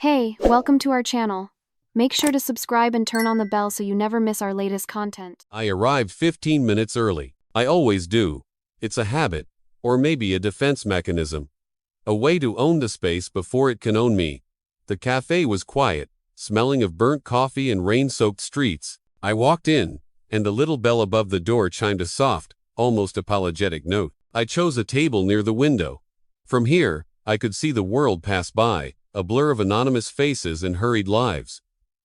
Hey, welcome to our channel. Make sure to subscribe and turn on the bell so you never miss our latest content. I arrived 15 minutes early. I always do. It's a habit, or maybe a defense mechanism. A way to own the space before it can own me. The cafe was quiet, smelling of burnt coffee and rain-soaked streets. I walked in, and the little bell above the door chimed a soft, almost apologetic note. I chose a table near the window. From here, I could see the world pass by, a blur of anonymous faces and hurried lives.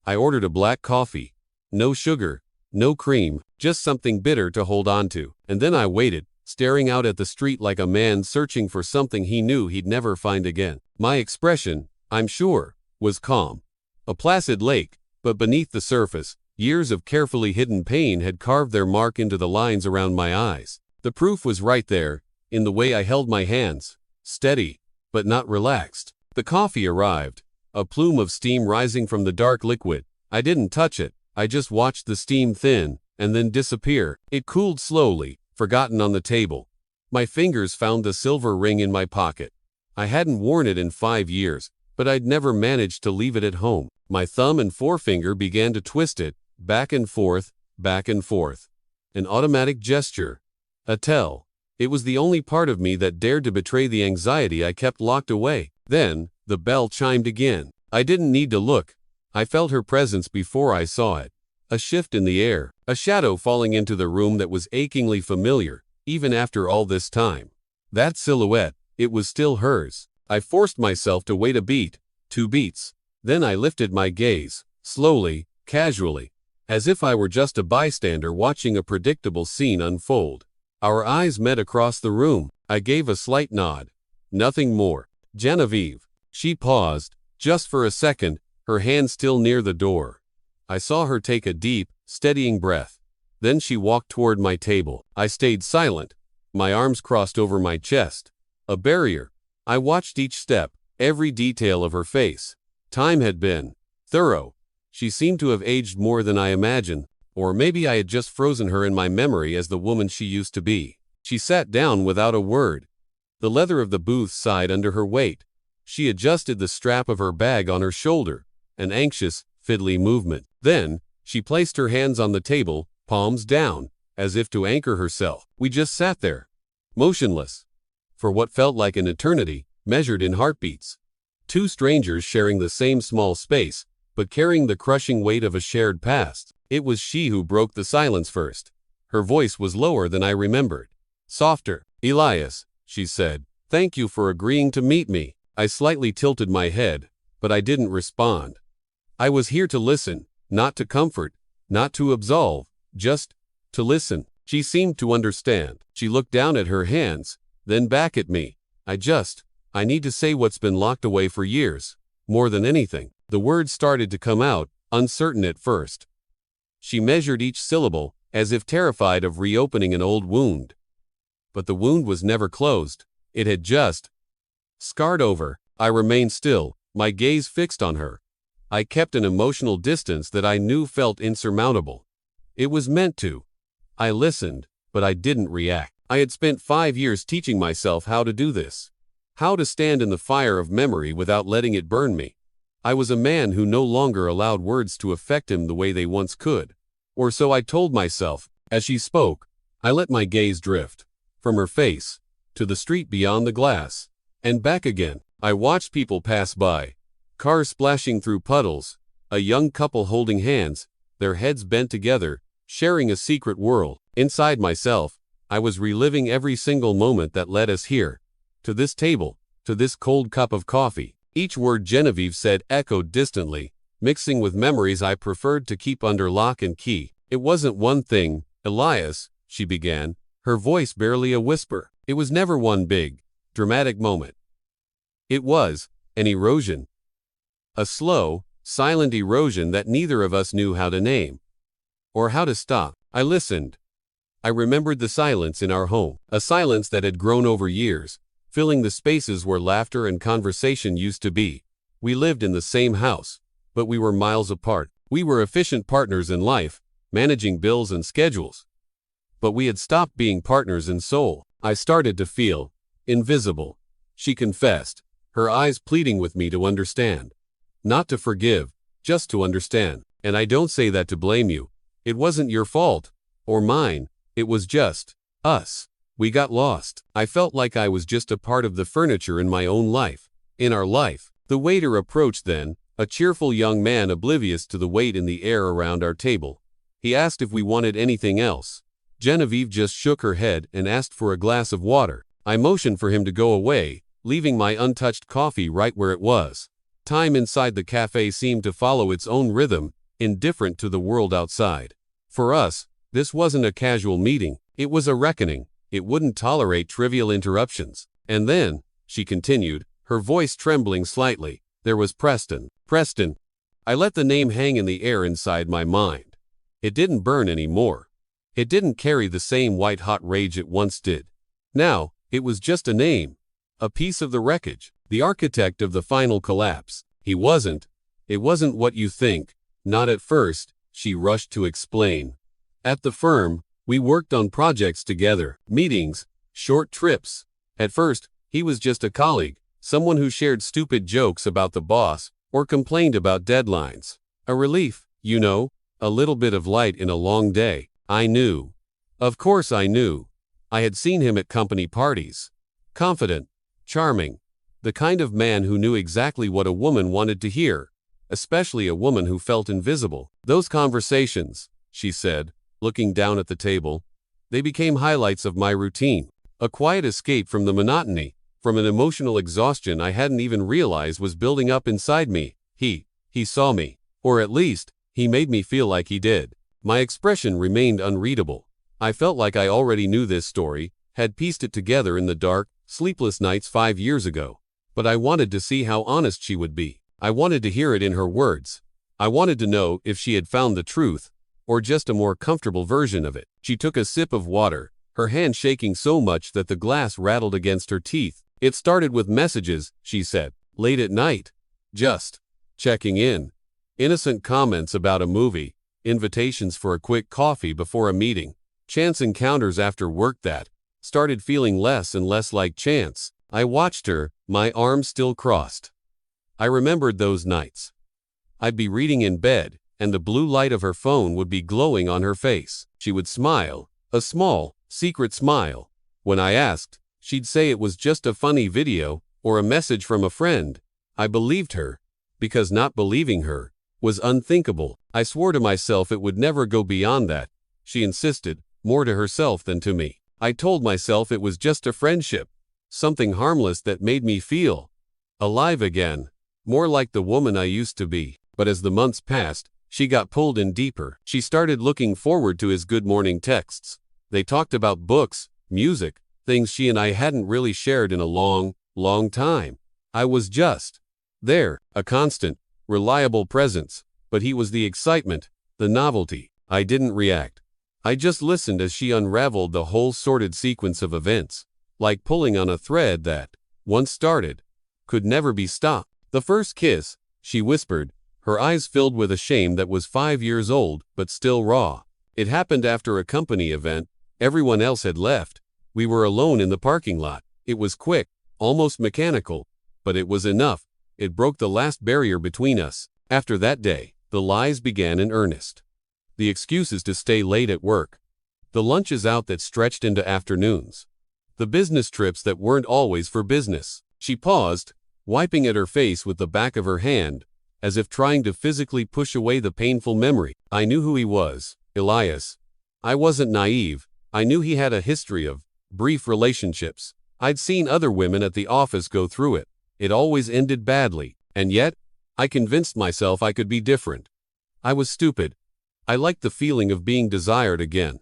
I ordered a black coffee. No sugar, no cream, just something bitter to hold on to. And then I waited, staring out at the street like a man searching for something he knew he'd never find again. My expression, I'm sure, was calm. A placid lake, but beneath the surface, years of carefully hidden pain had carved their mark into the lines around my eyes. The proof was right there, in the way I held my hands, steady, but not relaxed. The coffee arrived, a plume of steam rising from the dark liquid. I didn't touch it, I just watched the steam thin, and then disappear. It cooled slowly, forgotten on the table. My fingers found the silver ring in my pocket. I hadn't worn it in 5 years, but I'd never managed to leave it at home. My thumb and forefinger began to twist it, back and forth, back and forth. An automatic gesture. A tell. It was the only part of me that dared to betray the anxiety I kept locked away. Then, the bell chimed again. I didn't need to look. I felt her presence before I saw it. A shift in the air, a shadow falling into the room that was achingly familiar, even after all this time. That silhouette, it was still hers. I forced myself to wait a beat, 2 beats. Then I lifted my gaze, slowly, casually, as if I were just a bystander watching a predictable scene unfold. Our eyes met across the room. I gave a slight nod. Nothing more. Genevieve. She paused, just for a second, her hand still near the door. I saw her take a deep, steadying breath. Then she walked toward my table. I stayed silent, my arms crossed over my chest. A barrier. I watched each step, every detail of her face. Time had been thorough. She seemed to have aged more than I imagined, or maybe I had just frozen her in my memory as the woman she used to be. She sat down without a word. The leather of the booth sighed under her weight. She adjusted the strap of her bag on her shoulder, an anxious, fiddly movement. Then, she placed her hands on the table, palms down, as if to anchor herself. We just sat there, motionless, for what felt like an eternity, measured in heartbeats. 2 strangers sharing the same small space, but carrying the crushing weight of a shared past. It was she who broke the silence first. Her voice was lower than I remembered. Softer. Elias, she said, thank you for agreeing to meet me. I slightly tilted my head, but I didn't respond. I was here to listen, not to comfort, not to absolve, just to listen. She seemed to understand. She looked down at her hands, then back at me. I need to say what's been locked away for years. More than anything. The words started to come out, uncertain at first. She measured each syllable, as if terrified of reopening an old wound. But the wound was never closed. It had just scarred over. I remained still, my gaze fixed on her. I kept an emotional distance that I knew felt insurmountable. It was meant to. I listened, but I didn't react. I had spent 5 years teaching myself how to do this. How to stand in the fire of memory without letting it burn me. I was a man who no longer allowed words to affect him the way they once could. Or so I told myself. As she spoke, I let my gaze drift. From her face, to the street beyond the glass, and back again. I watched people pass by. Cars splashing through puddles, a young couple holding hands, their heads bent together, sharing a secret world. Inside myself, I was reliving every single moment that led us here. To this table, to this cold cup of coffee. Each word Genevieve said echoed distantly, mixing with memories I preferred to keep under lock and key. It wasn't one thing, Elias, she began, her voice barely a whisper. It was never one big, dramatic moment. It was an erosion. A slow, silent erosion that neither of us knew how to name. Or how to stop. I listened. I remembered the silence in our home. A silence that had grown over years, filling the spaces where laughter and conversation used to be. We lived in the same house, but we were miles apart. We were efficient partners in life, managing bills and schedules. But we had stopped being partners in soul. I started to feel invisible, she confessed, her eyes pleading with me to understand. Not to forgive, just to understand. And I don't say that to blame you. It wasn't your fault. Or mine. It was just us. We got lost. I felt like I was just a part of the furniture in my own life. In our life. The waiter approached then, a cheerful young man oblivious to the weight in the air around our table. He asked if we wanted anything else. Genevieve just shook her head and asked for a glass of water. I motioned for him to go away, leaving my untouched coffee right where it was. Time inside the cafe seemed to follow its own rhythm, indifferent to the world outside. For us, this wasn't a casual meeting. It was a reckoning. It wouldn't tolerate trivial interruptions. And then, she continued, her voice trembling slightly, there was Preston. Preston. I let the name hang in the air inside my mind. It didn't burn anymore. It didn't carry the same white-hot rage it once did. Now, it was just a name. A piece of the wreckage. The architect of the final collapse. He wasn't. It wasn't what you think. Not at first, she rushed to explain. At the firm, we worked on projects together, meetings, short trips. At first, he was just a colleague, someone who shared stupid jokes about the boss or complained about deadlines. A relief, you know, a little bit of light in a long day. I knew. Of course I knew. I had seen him at company parties. Confident, charming, the kind of man who knew exactly what a woman wanted to hear, especially a woman who felt invisible. Those conversations, she said, looking down at the table, they became highlights of my routine. A quiet escape from the monotony, from an emotional exhaustion I hadn't even realized was building up inside me. He saw me. Or at least, he made me feel like he did. My expression remained unreadable. I felt like I already knew this story, had pieced it together in the dark, sleepless nights 5 years ago. But I wanted to see how honest she would be. I wanted to hear it in her words. I wanted to know if she had found the truth, or just a more comfortable version of it. She took a sip of water, her hand shaking so much that the glass rattled against her teeth. It started with messages, she said, late at night. Just checking in. Innocent comments about a movie, invitations for a quick coffee before a meeting, chance encounters after work that started feeling less and less like chance. I watched her, my arms still crossed. I remembered those nights. I'd be reading in bed, and the blue light of her phone would be glowing on her face. She would smile, a small, secret smile. When I asked, she'd say it was just a funny video, or a message from a friend. I believed her, because not believing her was unthinkable. I swore to myself it would never go beyond that. She insisted, more to herself than to me. I told myself it was just a friendship, something harmless that made me feel alive again, more like the woman I used to be. But as the months passed, she got pulled in deeper. She started looking forward to his good morning texts. They talked about books, music, things she and I hadn't really shared in a long, long time. I was just there, a constant, reliable presence, but he was the excitement, the novelty. I didn't react. I just listened as she unraveled the whole sordid sequence of events, like pulling on a thread that, once started, could never be stopped. The first kiss, she whispered, her eyes filled with a shame that was 5 years old, but still raw. It happened after a company event. Everyone else had left. We were alone in the parking lot. It was quick, almost mechanical, but it was enough. It broke the last barrier between us. After that day, the lies began in earnest. The excuses to stay late at work. The lunches out that stretched into afternoons. The business trips that weren't always for business. She paused, wiping at her face with the back of her hand, as if trying to physically push away the painful memory. I knew who he was, Elias. I wasn't naive. I knew he had a history of brief relationships. I'd seen other women at the office go through it. It always ended badly, and yet, I convinced myself I could be different. I was stupid. I liked the feeling of being desired again,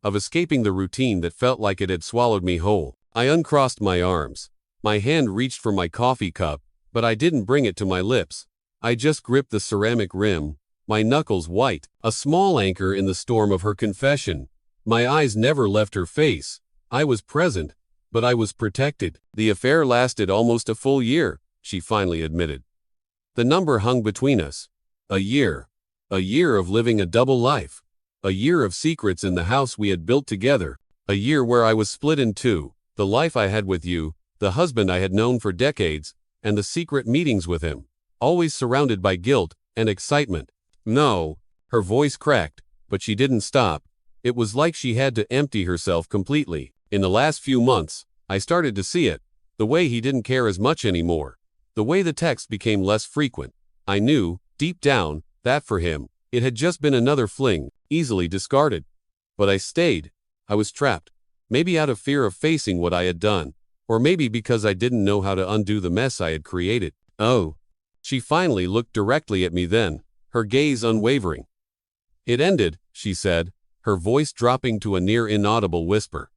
of escaping the routine that felt like it had swallowed me whole. I uncrossed my arms. My hand reached for my coffee cup, but I didn't bring it to my lips. I just gripped the ceramic rim, my knuckles white, a small anchor in the storm of her confession. My eyes never left her face. I was present, but I was protected. The affair lasted almost a full year, she finally admitted. The number hung between us. A year. A year of living a double life. A year of secrets in the house we had built together. A year where I was split in two, the life I had with you, the husband I had known for decades, and the secret meetings with him. always surrounded by guilt and excitement. No, her voice cracked, but she didn't stop. It was like she had to empty herself completely. In the last few months, I started to see it. The way he didn't care as much anymore. The way the texts became less frequent. I knew, deep down, that for him, it had just been another fling, easily discarded. But I stayed. I was trapped. Maybe out of fear of facing what I had done. Or maybe because I didn't know how to undo the mess I had created. Oh. She finally looked directly at me then, her gaze unwavering. It ended, she said, her voice dropping to a near inaudible whisper.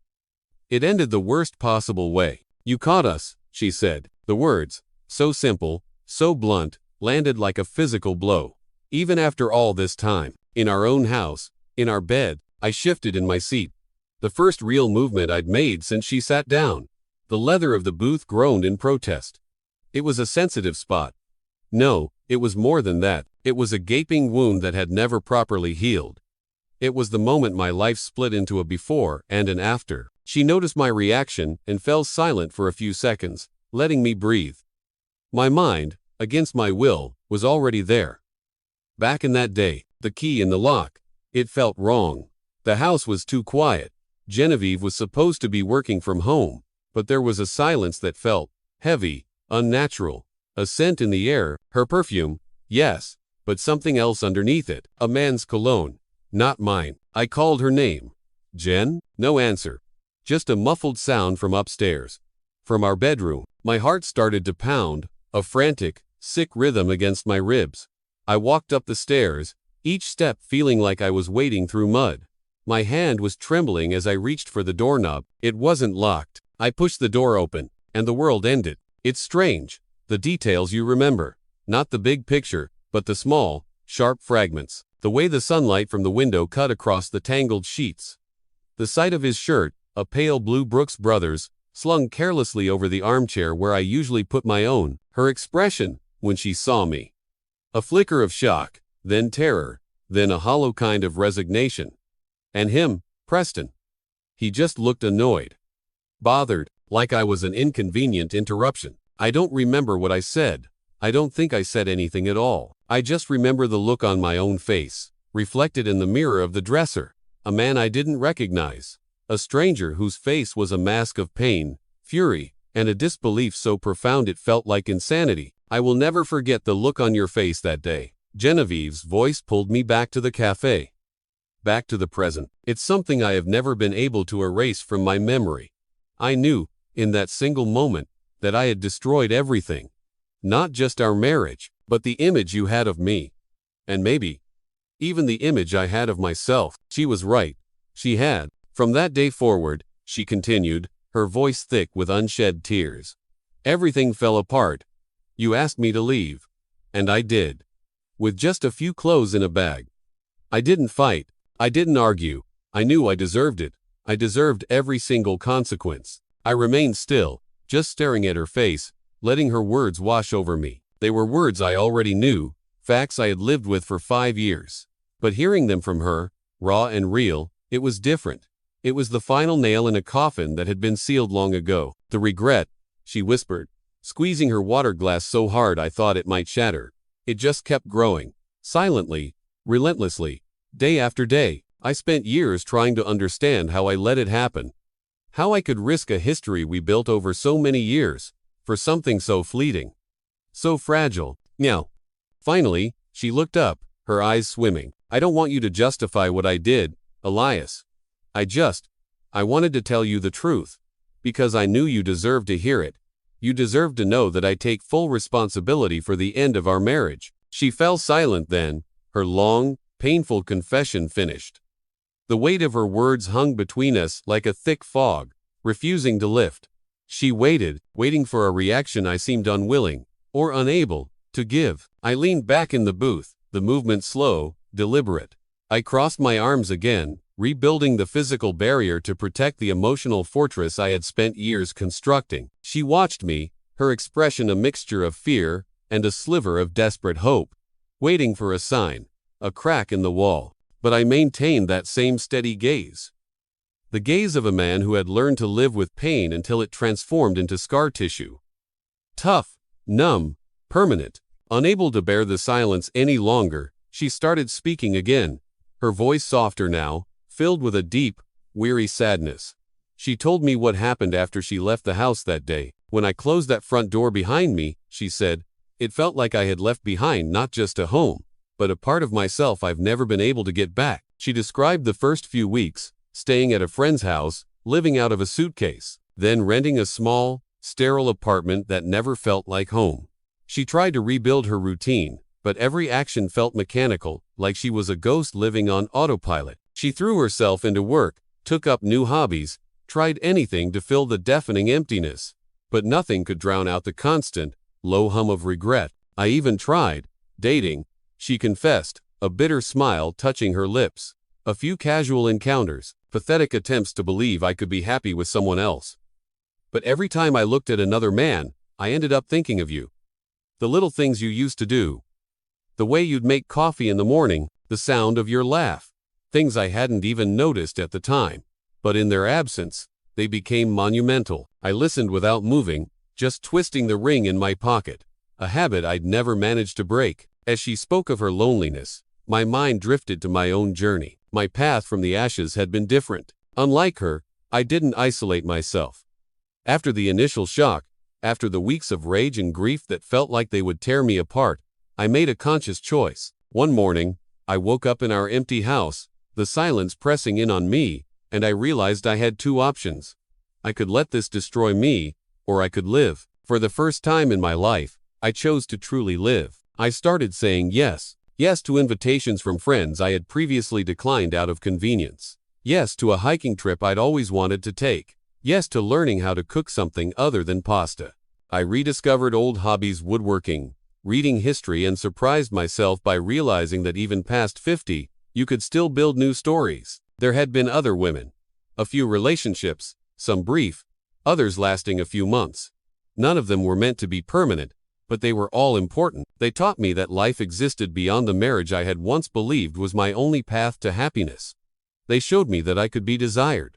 It ended the worst possible way. You caught us, she said. The words, so simple, so blunt, landed like a physical blow. Even after all this time, in our own house, in our bed, I shifted in my seat. The first real movement I'd made since she sat down. The leather of the booth groaned in protest. It was a sensitive spot. No, it was more than that. It was a gaping wound that had never properly healed. It was the moment my life split into a before and an after. She noticed my reaction and fell silent for a few seconds, letting me breathe. My mind, against my will, was already there. Back in that day, the key in the lock. It felt wrong. The house was too quiet. Genevieve was supposed to be working from home, but there was a silence that felt heavy, unnatural. A scent in the air, her perfume, yes, but something else underneath it. A man's cologne, not mine. I called her name. Jen? No answer. Just a muffled sound from upstairs. From our bedroom, my heart started to pound, a frantic, sick rhythm against my ribs. I walked up the stairs, each step feeling like I was wading through mud. My hand was trembling as I reached for the doorknob. It wasn't locked. I pushed the door open, and the world ended. It's strange. The details you remember. Not the big picture, but the small, sharp fragments. The way the sunlight from the window cut across the tangled sheets. The sight of his shirt, a pale blue Brooks Brothers, slung carelessly over the armchair where I usually put my own. Her expression, when she saw me. A flicker of shock, then terror, then a hollow kind of resignation. And him, Preston. He just looked annoyed. Bothered, like I was an inconvenient interruption. I don't remember what I said. I don't think I said anything at all. I just remember the look on my own face, reflected in the mirror of the dresser. A man I didn't recognize. A stranger whose face was a mask of pain, fury, and a disbelief so profound it felt like insanity. I will never forget the look on your face that day. Genevieve's voice pulled me back to the cafe. Back to the present. It's something I have never been able to erase from my memory. I knew, in that single moment, that I had destroyed everything. Not just our marriage, but the image you had of me. And maybe, even the image I had of myself. She was right. She had. From that day forward, she continued, her voice thick with unshed tears. Everything fell apart. You asked me to leave. And I did. With just a few clothes in a bag. I didn't fight. I didn't argue. I knew I deserved it. I deserved every single consequence. I remained still, just staring at her face, letting her words wash over me. They were words I already knew, facts I had lived with for 5 years. But hearing them from her, raw and real, it was different. It was the final nail in a coffin that had been sealed long ago. The regret, she whispered, squeezing her water glass so hard I thought it might shatter. It just kept growing, silently, relentlessly, day after day. I spent years trying to understand how I let it happen. How I could risk a history we built over so many years, for something so fleeting. So fragile. Now, finally, she looked up, her eyes swimming. I don't want you to justify what I did, Elias. I wanted to tell you the truth. Because I knew you deserved to hear it. You deserved to know that I take full responsibility for the end of our marriage. She fell silent then, her long, painful confession finished. The weight of her words hung between us like a thick fog, refusing to lift. She waited, waiting for a reaction I seemed unwilling, or unable, to give. I leaned back in the booth, the movement slow, deliberate. I crossed my arms again, rebuilding the physical barrier to protect the emotional fortress I had spent years constructing. She watched me, her expression a mixture of fear and a sliver of desperate hope, waiting for a sign, a crack in the wall. But I maintained that same steady gaze. The gaze of a man who had learned to live with pain until it transformed into scar tissue. Tough, numb, permanent, Unable to bear the silence any longer, she started speaking again, her voice softer now, filled with a deep, weary sadness. She told me what happened after she left the house that day. When I closed that front door behind me, she said, it felt like I had left behind not just a home, but a part of myself I've never been able to get back. She described the first few weeks, staying at a friend's house, living out of a suitcase, then renting a small, sterile apartment that never felt like home. She tried to rebuild her routine, but every action felt mechanical, like she was a ghost living on autopilot. She threw herself into work, took up new hobbies, tried anything to fill the deafening emptiness, but nothing could drown out the constant, low hum of regret. I even tried dating, she confessed, a bitter smile touching her lips. A few casual encounters, pathetic attempts to believe I could be happy with someone else. But every time I looked at another man, I ended up thinking of you. The little things you used to do. The way you'd make coffee in the morning, the sound of your laugh. Things I hadn't even noticed at the time. But in their absence, they became monumental. I listened without moving, just twisting the ring in my pocket, a habit I'd never managed to break. As she spoke of her loneliness, my mind drifted to my own journey. My path from the ashes had been different. Unlike her, I didn't isolate myself. After the initial shock, after the weeks of rage and grief that felt like they would tear me apart, I made a conscious choice. One morning, I woke up in our empty house, the silence pressing in on me, and I realized I had two options. I could let this destroy me, or I could live. For the first time in my life, I chose to truly live. I started saying yes. Yes to invitations from friends I had previously declined out of convenience. Yes to a hiking trip I'd always wanted to take. Yes to learning how to cook something other than pasta. I rediscovered old hobbies, woodworking, reading history, and surprised myself by realizing that even past 50, you could still build new stories. There had been other women. A few relationships, some brief, others lasting a few months. None of them were meant to be permanent, but they were all important. They taught me that life existed beyond the marriage I had once believed was my only path to happiness. They showed me that I could be desired,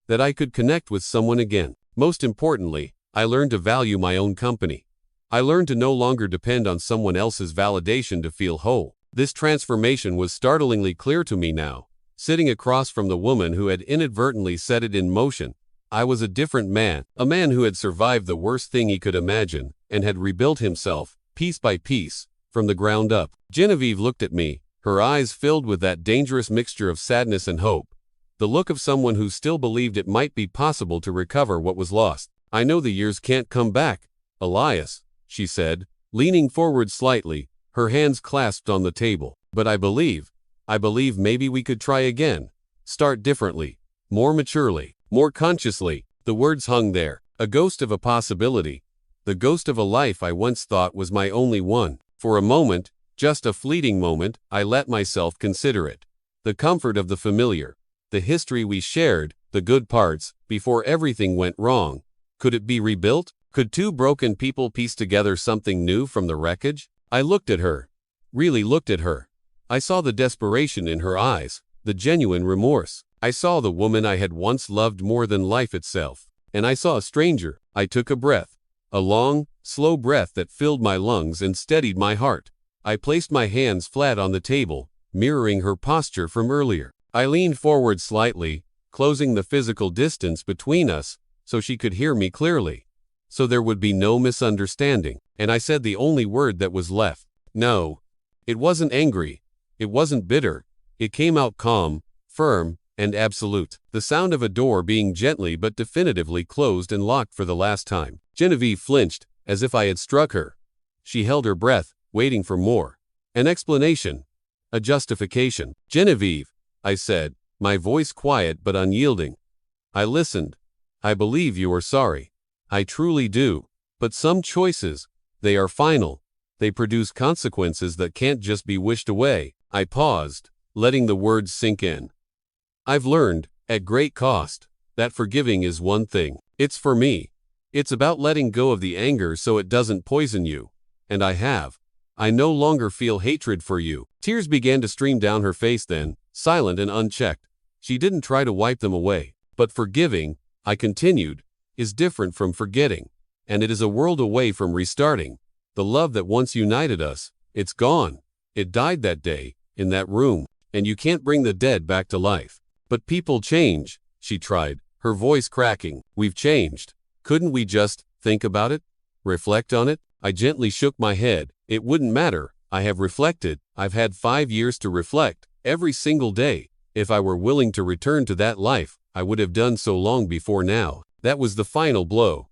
that I could connect with someone again. Most importantly, I learned to value my own company. I learned to no longer depend on someone else's validation to feel whole. This transformation was startlingly clear to me now. Sitting across from the woman who had inadvertently set it in motion, I was a different man, a man who had survived the worst thing he could imagine, and had rebuilt himself, piece by piece, from the ground up. Genevieve looked at me, her eyes filled with that dangerous mixture of sadness and hope, the look of someone who still believed it might be possible to recover what was lost. I know the years can't come back, Elias, she said, leaning forward slightly, her hands clasped on the table. But I believe maybe we could try again. Start differently, more maturely, more consciously. The words hung there, a ghost of a possibility, the ghost of a life I once thought was my only one. For a moment, just a fleeting moment, I let myself consider it. The comfort of the familiar, the history we shared, the good parts, before everything went wrong. Could it be rebuilt? Could two broken people piece together something new from the wreckage? I looked at her, really looked at her. I saw the desperation in her eyes, the genuine remorse. I saw the woman I had once loved more than life itself. And I saw a stranger. I took a breath, a long, slow breath that filled my lungs and steadied my heart. I placed my hands flat on the table, mirroring her posture from earlier. I leaned forward slightly, closing the physical distance between us so she could hear me clearly, so there would be no misunderstanding. And I said the only word that was left. No. It wasn't angry. It wasn't bitter. It came out calm, firm, and absolute. The sound of a door being gently but definitively closed and locked for the last time. Genevieve flinched, as if I had struck her. She held her breath, waiting for more. An explanation. A justification. Genevieve, I said, my voice quiet but unyielding. I listened. I believe you are sorry. I truly do. But some choices, they are final. They produce consequences that can't just be wished away. I paused, letting the words sink in. I've learned, at great cost, that forgiving is one thing. It's for me. It's about letting go of the anger so it doesn't poison you. And I have. I no longer feel hatred for you. Tears began to stream down her face then, silent and unchecked. She didn't try to wipe them away. But forgiving, I continued, is different from forgetting. And it is a world away from restarting. The love that once united us, it's gone. It died that day, in that room, and you can't bring the dead back to life. But people change, she tried, her voice cracking. We've changed. Couldn't we just think about it? Reflect on it? I gently shook my head. It wouldn't matter. I have reflected. I've had 5 years to reflect, every single day. If I were willing to return to that life, I would have done so long before now. That was the final blow.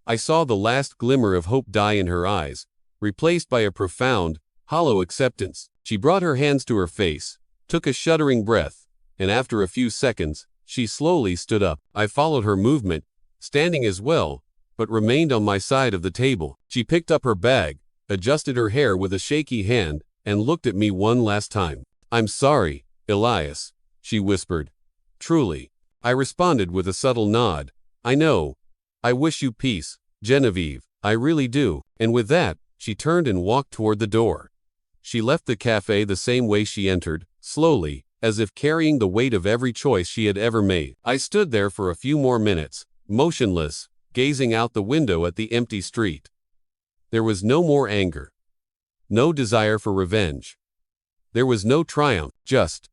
I saw the last glimmer of hope die in her eyes, replaced by a profound, hollow acceptance. She brought her hands to her face, took a shuddering breath, and after a few seconds, she slowly stood up. I followed her movement, standing as well, but remained on my side of the table. She picked up her bag, adjusted her hair with a shaky hand, and looked at me one last time. "I'm sorry, Elias," she whispered. "Truly." I responded with a subtle nod. "I know. I wish you peace, Genevieve. I really do." And with that, she turned and walked toward the door. She left the cafe the same way she entered, slowly, as if carrying the weight of every choice she had ever made. I stood there for a few more minutes, motionless, gazing out the window at the empty street. There was no more anger. No desire for revenge. There was no triumph, just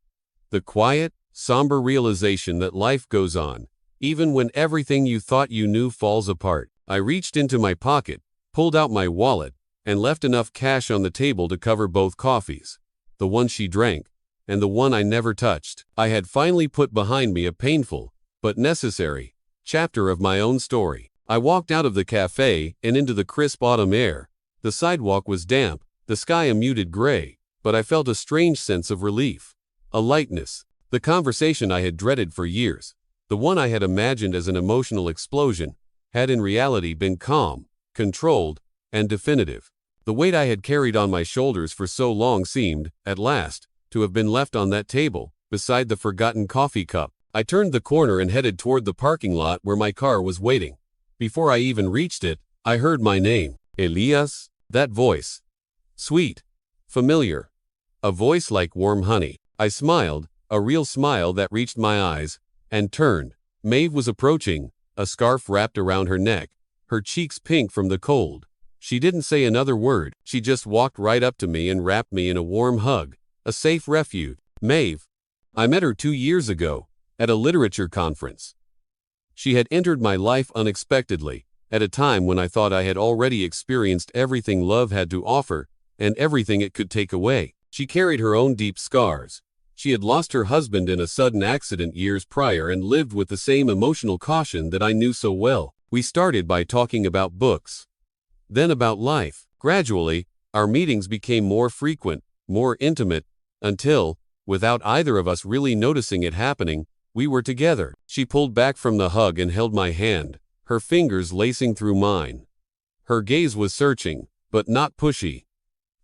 the quiet, somber realization that life goes on, even when everything you thought you knew falls apart. I reached into my pocket, pulled out my wallet, and left enough cash on the table to cover both coffees, the one she drank, and the one I never touched. I had finally put behind me a painful, but necessary, chapter of my own story. I walked out of the cafe and into the crisp autumn air. The sidewalk was damp, the sky a muted gray, but I felt a strange sense of relief, a lightness. The conversation I had dreaded for years, the one I had imagined as an emotional explosion, had in reality been calm, controlled, and definitive. The weight I had carried on my shoulders for so long seemed, at last, to have been left on that table, beside the forgotten coffee cup. I turned the corner and headed toward the parking lot where my car was waiting. Before I even reached it, I heard my name. Elias? That voice. Sweet. Familiar. A voice like warm honey. I smiled, a real smile that reached my eyes, and turned. Maeve was approaching, a scarf wrapped around her neck, her cheeks pink from the cold. She didn't say another word. She just walked right up to me and wrapped me in a warm hug, a safe refuge. Maeve. I met her 2 years ago, at a literature conference. She had entered my life unexpectedly, at a time when I thought I had already experienced everything love had to offer, and everything it could take away. She carried her own deep scars. She had lost her husband in a sudden accident years prior and lived with the same emotional caution that I knew so well. We started by talking about books, then about life. Gradually, our meetings became more frequent, more intimate, until, without either of us really noticing it happening, we were together. She pulled back from the hug and held my hand, her fingers lacing through mine. Her gaze was searching, but not pushy.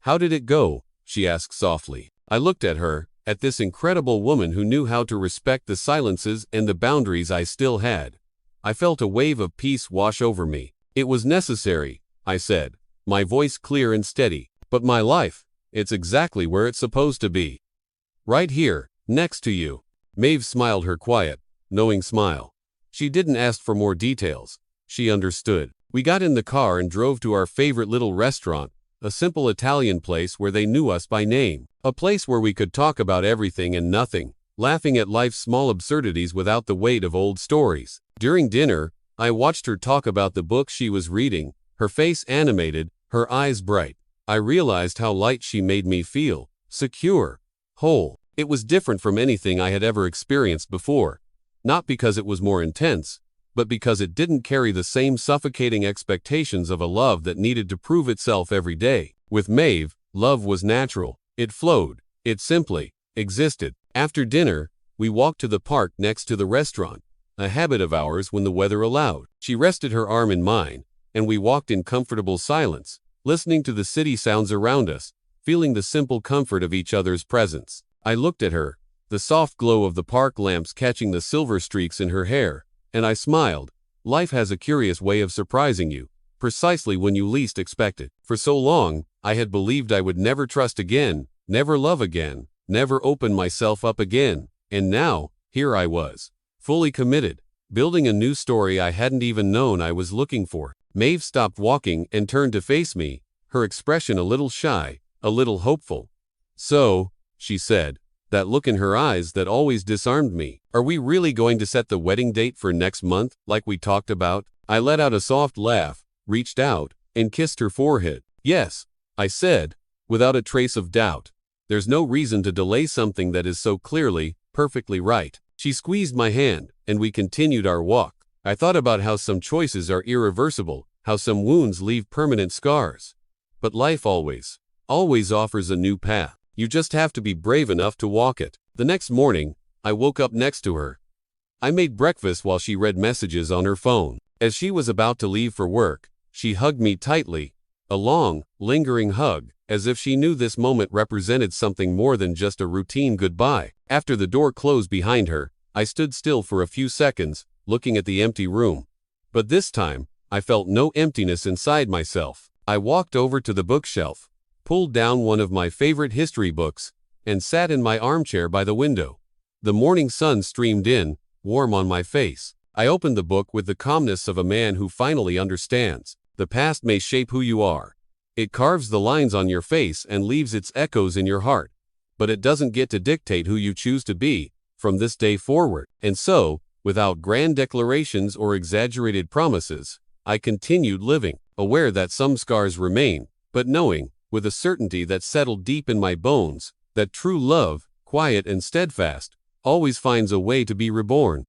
"How did it go?" she asked softly. I looked at her, at this incredible woman who knew how to respect the silences and the boundaries I still had. I felt a wave of peace wash over me. "It was necessary," I said, my voice clear and steady. "But my life, it's exactly where it's supposed to be. Right here, next to you." Maeve smiled her quiet, knowing smile. She didn't ask for more details. She understood. We got in the car and drove to our favorite little restaurant, a simple Italian place where they knew us by name. A place where we could talk about everything and nothing, laughing at life's small absurdities without the weight of old stories. During dinner, I watched her talk about the book she was reading, her face animated, her eyes bright. I realized how light she made me feel, secure, whole. It was different from anything I had ever experienced before, not because it was more intense, but because it didn't carry the same suffocating expectations of a love that needed to prove itself every day. With Maeve, love was natural. It flowed. It simply existed. After dinner, we walked to the park next to the restaurant, a habit of ours when the weather allowed. She rested her arm in mine, and we walked in comfortable silence, listening to the city sounds around us, feeling the simple comfort of each other's presence. I looked at her, the soft glow of the park lamps catching the silver streaks in her hair, and I smiled. Life has a curious way of surprising you, precisely when you least expect it. For so long, I had believed I would never trust again, never love again, never open myself up again, and now, here I was, fully committed, building a new story I hadn't even known I was looking for. Maeve stopped walking and turned to face me, her expression a little shy, a little hopeful. "So," she said, that look in her eyes that always disarmed me, "are we really going to set the wedding date for next month, like we talked about?" I let out a soft laugh, reached out, and kissed her forehead. "Yes," I said, without a trace of doubt. "There's no reason to delay something that is so clearly, perfectly right." She squeezed my hand, and we continued our walk. I thought about how some choices are irreversible, how some wounds leave permanent scars. But life always offers a new path. You just have to be brave enough to walk it. The next morning, I woke up next to her. I made breakfast while she read messages on her phone. As she was about to leave for work, she hugged me tightly, a long, lingering hug, as if she knew this moment represented something more than just a routine goodbye. After the door closed behind her, I stood still for a few seconds, looking at the empty room. But this time, I felt no emptiness inside myself. I walked over to the bookshelf, pulled down one of my favorite history books, and sat in my armchair by the window. The morning sun streamed in, warm on my face. I opened the book with the calmness of a man who finally understands. The past may shape who you are. It carves the lines on your face and leaves its echoes in your heart. But it doesn't get to dictate who you choose to be from this day forward. And so, without grand declarations or exaggerated promises, I continued living, aware that some scars remain, but knowing, with a certainty that settled deep in my bones, that true love, quiet and steadfast, always finds a way to be reborn.